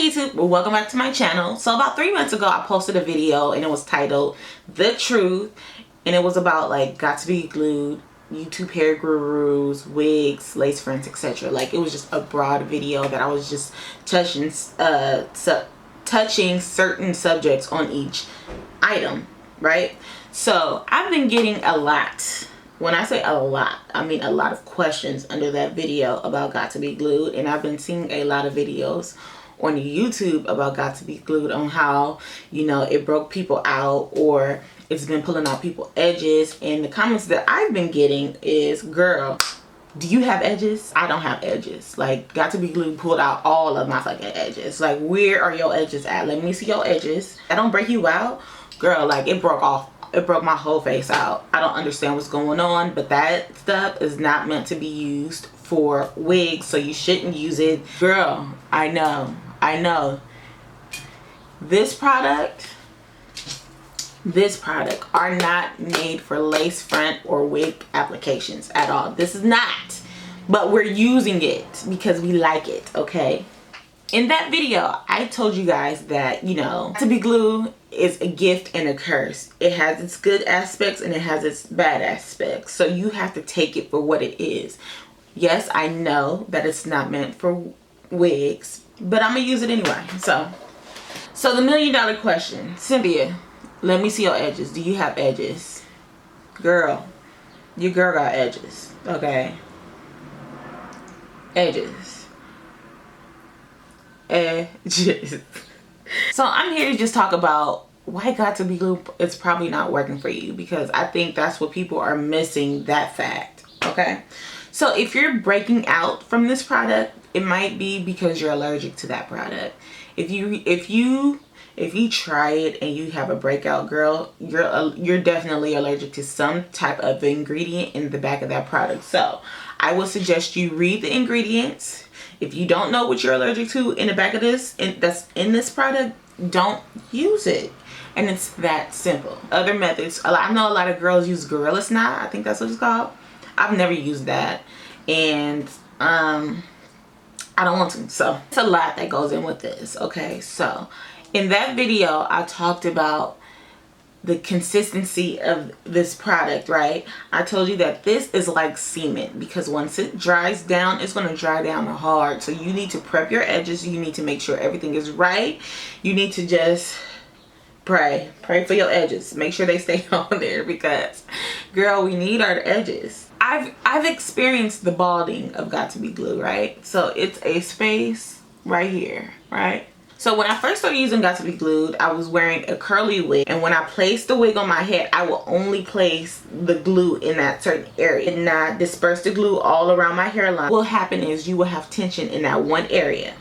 YouTube, well, welcome back to my channel. So about 3 months ago I posted a video and it was titled The Truth, and it was about like got to be glued, YouTube hair gurus, wigs, lace fronts, etc. Like it was just a broad video that I was just touching certain subjects on each item, right? So I've been getting a lot. When I say a lot, I mean a lot of questions under that video about got to be glued, and I've been seeing a lot of videos on YouTube about got to be glued on how, you know, it broke people out or it's been pulling out people's edges. And the comments that I've been getting is, girl, do you have edges? I don't have edges. Like, got to be glued pulled out all of my fucking edges. Like, where are your edges at? Let me see your edges. I don't break you out, girl. Like, it broke off. It broke my whole face out. I don't understand what's going on, but that stuff is not meant to be used for wigs, so you shouldn't use it. Girl, I know. This product are not made for lace front or wig applications at all. This is not. But we're using it because we like it, okay? In that video, I told you guys that, you know, to be glue is a gift and a curse. It has its good aspects and it has its bad aspects. So you have to take it for what it is. Yes, I know that it's not meant for wigs, but I'm gonna use it anyway. So the $1 million question, Cynthia, let me see your edges. Do you have edges? Girl, your girl got edges, okay? Edges. So I'm here to just talk about why got to be glue. It's probably not working for you, because I think that's what people are missing, that fact, okay? So if you're breaking out from this product, it might be because you're allergic to that product. If you try it and you have a breakout, girl, you're definitely allergic to some type of ingredient in the back of that product. So I would suggest you read the ingredients. If you don't know what you're allergic to in the back of this, that's in this product, don't use it. And it's that simple. Other methods, I know a lot of girls use Gorilla Snot. I think that's what it's called. I've never used that, and I don't want to. So it's a lot that goes in with this, okay? So in that video, I talked about the consistency of this product, right? I told you that this is like cement, because once it dries down, it's going to dry down hard. So you need to prep your edges. You need to make sure everything is right. You need to just pray for your edges. Make sure they stay on there, because girl, we need our edges. I've experienced the balding of got to be glue, right? So it's a space right here, right? So when I first started using got to be glued, I was wearing a curly wig, and when I placed the wig on my head, I will only place the glue in that certain area and not disperse the glue all around my hairline. What will happen is you will have tension in that one area.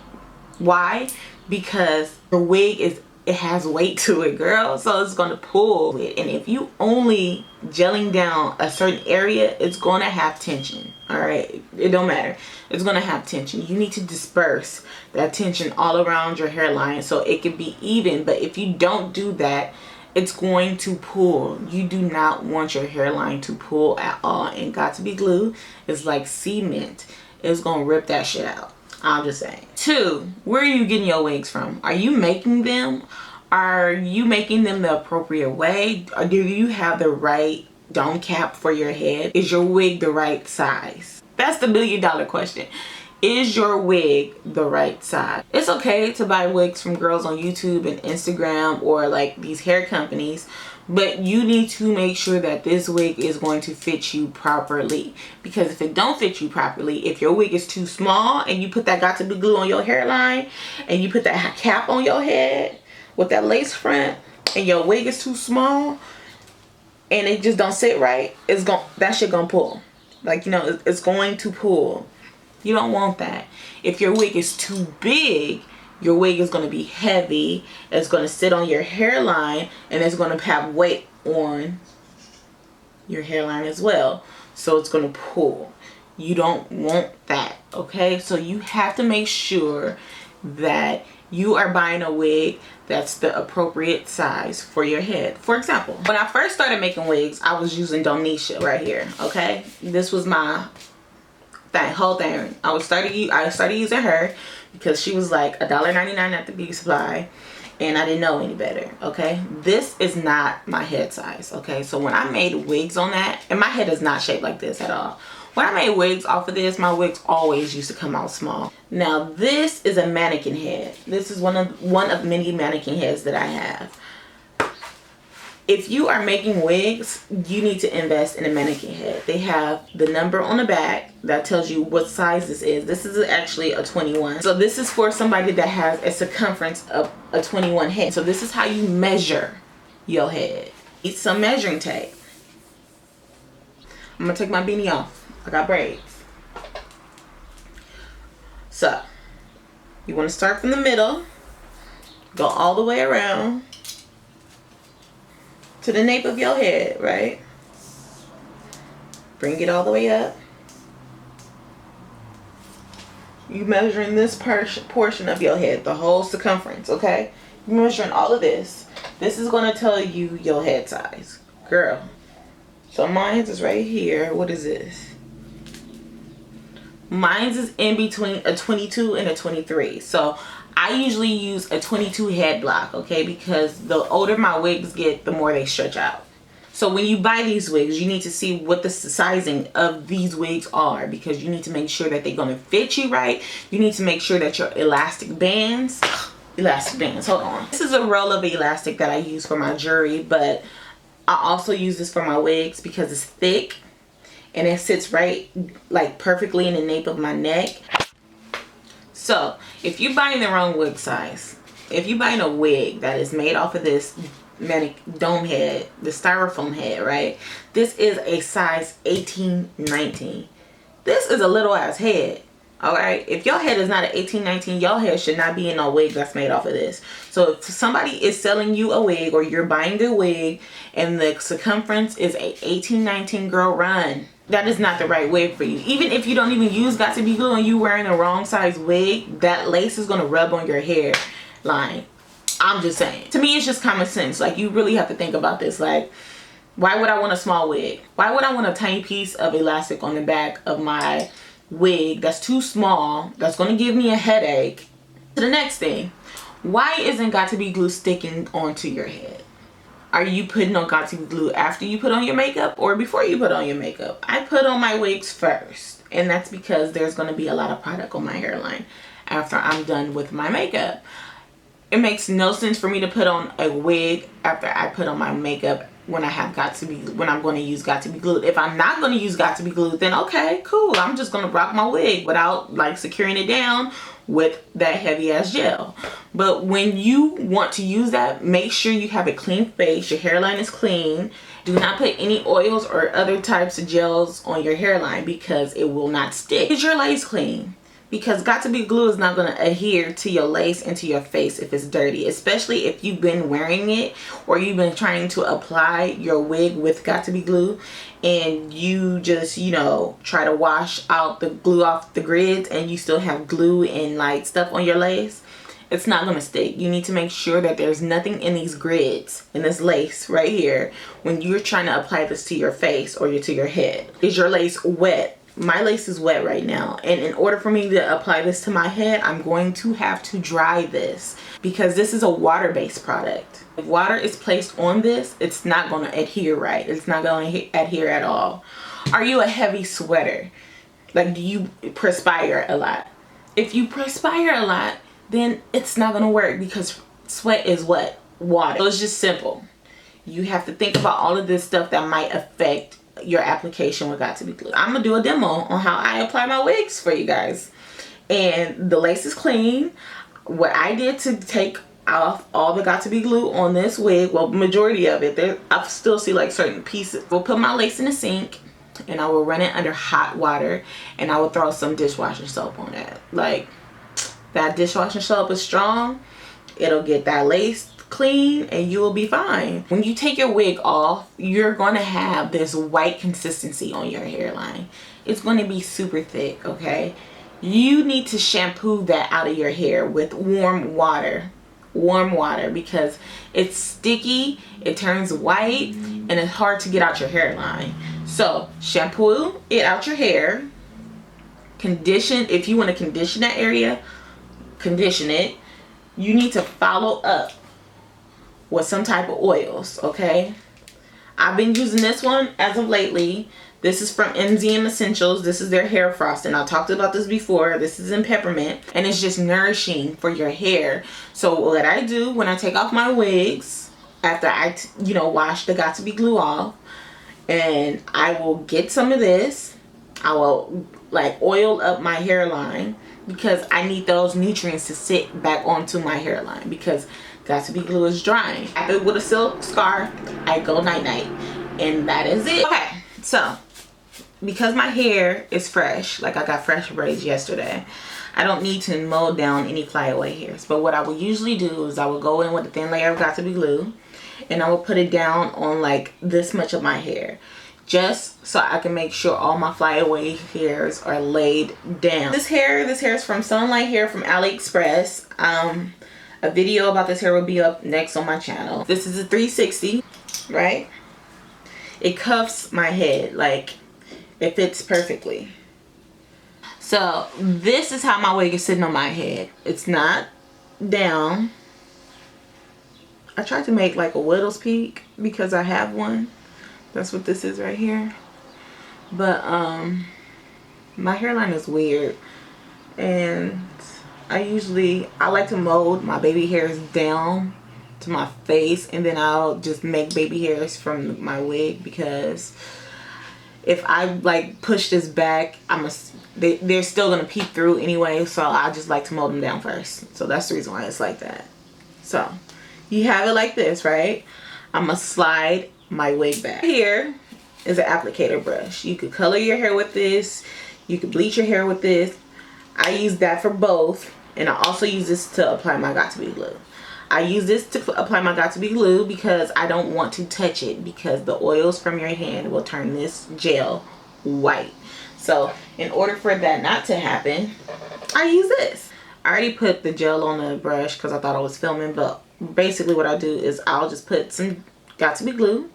Why? Because the wig it has weight to it, girl, so it's gonna pull it. And if you only gelling down a certain area, it's gonna have tension. All right, it don't matter, it's gonna have tension. You need to disperse that tension all around your hairline so it can be even. But if you don't do that, it's going to pull. You do not want your hairline to pull at all. And got to be glue is like cement. It's gonna rip that shit out. I'm just saying. 2, where are you getting your wigs from? Are you making them? Are you making them the appropriate way? Or do you have the right dome cap for your head? Is your wig the right size? That's the $1 million question. Is your wig the right size? It's okay to buy wigs from girls on YouTube and Instagram or like these hair companies, but you need to make sure that this wig is going to fit you properly. Because if it don't fit you properly, if your wig is too small and you put that got to be glue on your hairline and you put that cap on your head with that lace front and your wig is too small and it just don't sit right, that shit gonna pull. Like, you know, it's going to pull. You don't want that. If your wig is too big, your wig is going to be heavy. It's going to sit on your hairline, and it's going to have weight on your hairline as well. So it's going to pull. You don't want that, okay? So you have to make sure that you are buying a wig that's the appropriate size for your head. For example, when I first started making wigs, I was using Donisha right here, okay? This was my whole thing. I started using her because she was like $1.99 at the beauty supply, and I didn't know any better. Okay, this is not my head size. Okay, so when I made wigs on that, and my head is not shaped like this at all. When I made wigs off of this, my wigs always used to come out small. Now this is a mannequin head. This is one of many mannequin heads that I have. If you are making wigs, you need to invest in a mannequin head. They have the number on the back that tells you what size this is. This is actually a 21. So this is for somebody that has a circumference of a 21 head. So this is how you measure your head. Need some measuring tape. I'm gonna take my beanie off. I got braids. So you want to start from the middle, go all the way around to the nape of your head, right? Bring it all the way up. You measuring this portion of your head, the whole circumference, okay? You're measuring all of this. This is going to tell you your head size, girl. So mine is right here. What is this? Mine's is in between a 22 and a 23. So I usually use a 22 head block, okay? Because the older my wigs get, the more they stretch out. So when you buy these wigs, you need to see what the sizing of these wigs are, because you need to make sure that they're gonna fit you right. You need to make sure that your elastic bands, hold on. This is a roll of elastic that I use for my jewelry, but I also use this for my wigs because it's thick and it sits right, like perfectly in the nape of my neck. So if you're buying the wrong wig size, if you're buying a wig that is made off of this dome head, the styrofoam head, right? This is a size 18, 19. This is a little ass head. All right, if your head is not an 18, 19, your head should not be in a wig that's made off of this. So if somebody is selling you a wig, or you're buying a wig and the circumference is a 18, 19, girl, run. That is not the right wig for you. Even if you don't even use Got To Be Glue and you wearing the wrong size wig, that lace is gonna rub on your hair line. I'm just saying. To me, it's just common sense. Like, you really have to think about this. Like, why would I want a small wig? Why would I want a tiny piece of elastic on the back of my wig that's too small, that's going to give me a headache? To the next thing, why isn't Got To Be Glue sticking onto your head? Are you putting on Got To Be Glue after you put on your makeup or before you put on your makeup? I put on my wigs first, and that's because there's going to be a lot of product on my hairline after I'm done with my makeup. It makes no sense for me to put on a wig after I put on my makeup when I'm going to use Got To Be Glued. If I'm not going to use Got To Be Glued, then okay, cool. I'm just going to rock my wig without like securing it down with that heavy ass gel. But when you want to use that, make sure you have a clean face, your hairline is clean. Do not put any oils or other types of gels on your hairline because it will not stick. Is your lace clean? Because Got To Be Glue is not going to adhere to your lace and to your face if it's dirty, especially if you've been wearing it or you've been trying to apply your wig with Got To Be Glue and you just, you know, try to wash out the glue off the grids and you still have glue and like stuff on your lace. It's not going to stick. You need to make sure that there's nothing in these grids, in this lace right here, when you're trying to apply this to your face or to your head. Is your lace wet? My lace is wet right now, and in order for me to apply this to my head, I'm going to have to dry this because this is a water-based product. If water is placed on this, it's not going to adhere right. It's not going to adhere at all. Are you a heavy sweater? Like, do you perspire a lot? If you perspire a lot, then it's not going to work because sweat is what? Water. So it's just simple. You have to think about all of this stuff that might affect your application with Got To Be Glue. I'm gonna do a demo on how I apply my wigs for you guys. And the lace is clean. What I did to take off all the Got To Be Glue on this wig, well, majority of it, I still see like certain pieces. We'll put my lace in the sink and I will run it under hot water and I will throw some dishwashing soap on that. Like, that dishwashing soap is strong. It'll get that lace clean and you will be fine. When you take your wig off, you're going to have this white consistency on your hairline. It's going to be super thick, okay? You need to shampoo that out of your hair with warm water because it's sticky, it turns white, and it's hard to get out your hairline. So shampoo it out your hair. Condition, if you want to condition that area, condition it, you need to follow up with some type of oils, okay? I've been using this one as of lately. This is from MZM Essentials. This is their hair frosting. I talked about this before. This is in peppermint, and it's just nourishing for your hair. So what I do when I take off my wigs, after I wash the Got To Be glue off, and I will get some of this. I will like oil up my hairline because I need those nutrients to sit back onto my hairline because Got To Be glue is drying. After with a silk scarf, I go night night, and that is it. Okay, so because my hair is fresh, like I got fresh braids yesterday, I don't need to mow down any flyaway hairs. But what I will usually do is I will go in with a thin layer of Got To Be glue, and I will put it down on like this much of my hair, just so I can make sure all my flyaway hairs are laid down. This hair is from Sunlight Hair from AliExpress. A video about this hair will be up next on my channel. This is a 360, right? It cuffs my head, like it fits perfectly. So this is how my wig is sitting on my head. It's not down. I tried to make like a widow's peak because I have one. That's what this is right here. But my hairline is weird, and I like to mold my baby hairs down to my face, and then I'll just make baby hairs from my wig, because if I like push this back, they're still gonna peek through anyway. So I just like to mold them down first. So that's the reason why it's like that. So you have it like this, right? I'm gonna slide my wig back. Here is an applicator brush. You could color your hair with this. You could bleach your hair with this. I use that for both, and I also use this to apply my Got To Be glue. I use this to apply my Got To Be glue because I don't want to touch it, because the oils from your hand will turn this gel white. So in order for that not to happen, I use this. I already put the gel on the brush because I thought I was filming, but basically what I do is I'll just put some Got To Be glue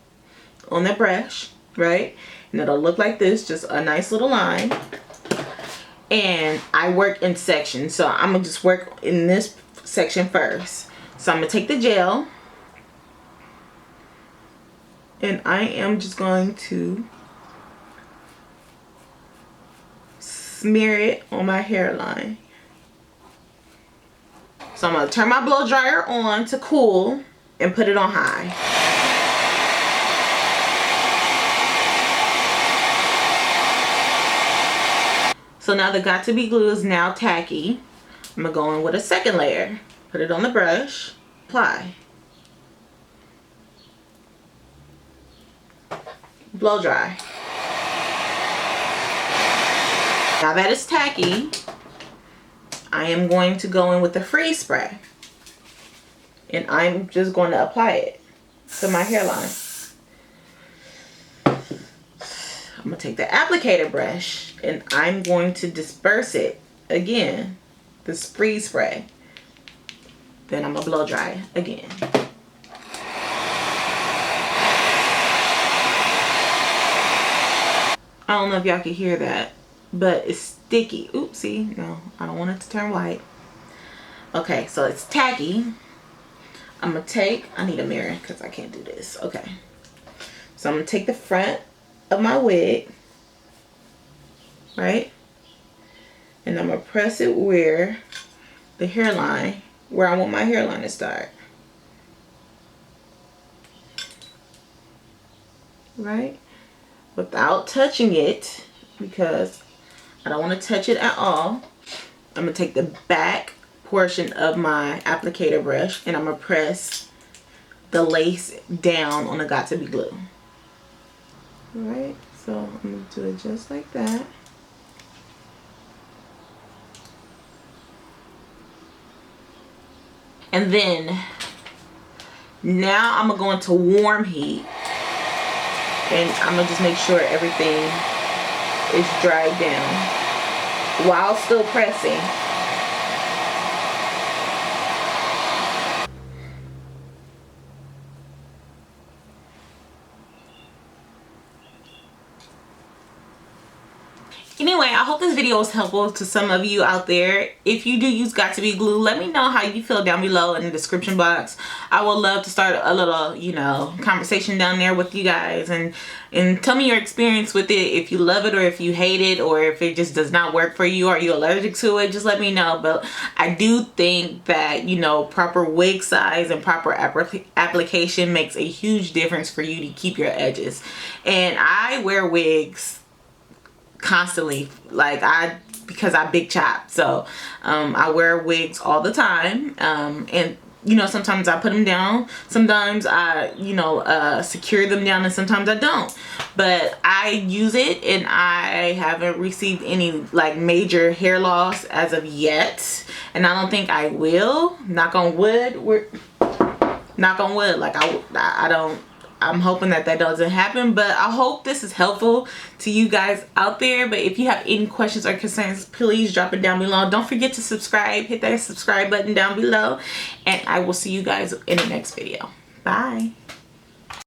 on the brush, right? And it'll look like this, just a nice little line. And I work in sections, so I'm gonna just work in this section first. So I'm gonna take the gel, and I am just going to smear it on my hairline. So I'm gonna turn my blow dryer on to cool and put it on high. So now the Got To Be glue is now tacky. I'm gonna go in with a second layer. Put it on the brush. Apply. Blow dry. Now that it's tacky, I am going to go in with the freeze spray. And I'm just going to apply it to my hairline. I'm going to take the applicator brush, and I'm going to disperse it again, this freeze spray. Then I'm going to blow dry it again. I don't know if y'all can hear that, but it's sticky. Oopsie, no, I don't want it to turn white. Okay, so it's tacky. I'm going to take, I need a mirror because I can't do this. Okay, so I'm going to take the front of my wig, right, and I'm going to press it where the hairline, where I want my hairline to start, right, without touching it, because I don't want to touch it at all. I'm going to take the back portion of my applicator brush, and I'm going to press the lace down on the Got To Be glue. Right, so I'm going to do it just like that. And then now I'm going to go into warm heat, and I'm going to just make sure everything is dried down while still pressing. Anyway, I hope this video was helpful to some of you out there. If you do use Got2b glue, let me know how you feel down below in the description box. I would love to start a little, you know, conversation down there with you guys, and tell me your experience with it. If you love it or if you hate it, or if it just does not work for you, or you're allergic to it, just let me know. But I do think that, you know, proper wig size and proper application makes a huge difference for you to keep your edges. And I wear wigs constantly, like because I big chop, so I wear wigs all the time, and you know, sometimes I put them down, sometimes I, you know, secure them down, and sometimes I don't. But I use it, and I haven't received any like major hair loss as of yet, and I don't think I will. Knock on wood. Knock on wood. Like I don't. I'm hoping that doesn't happen, but I hope this is helpful to you guys out there. But if you have any questions or concerns, please drop it down below. Don't forget to subscribe. Hit that subscribe button down below, and I will see you guys in the next video. Bye.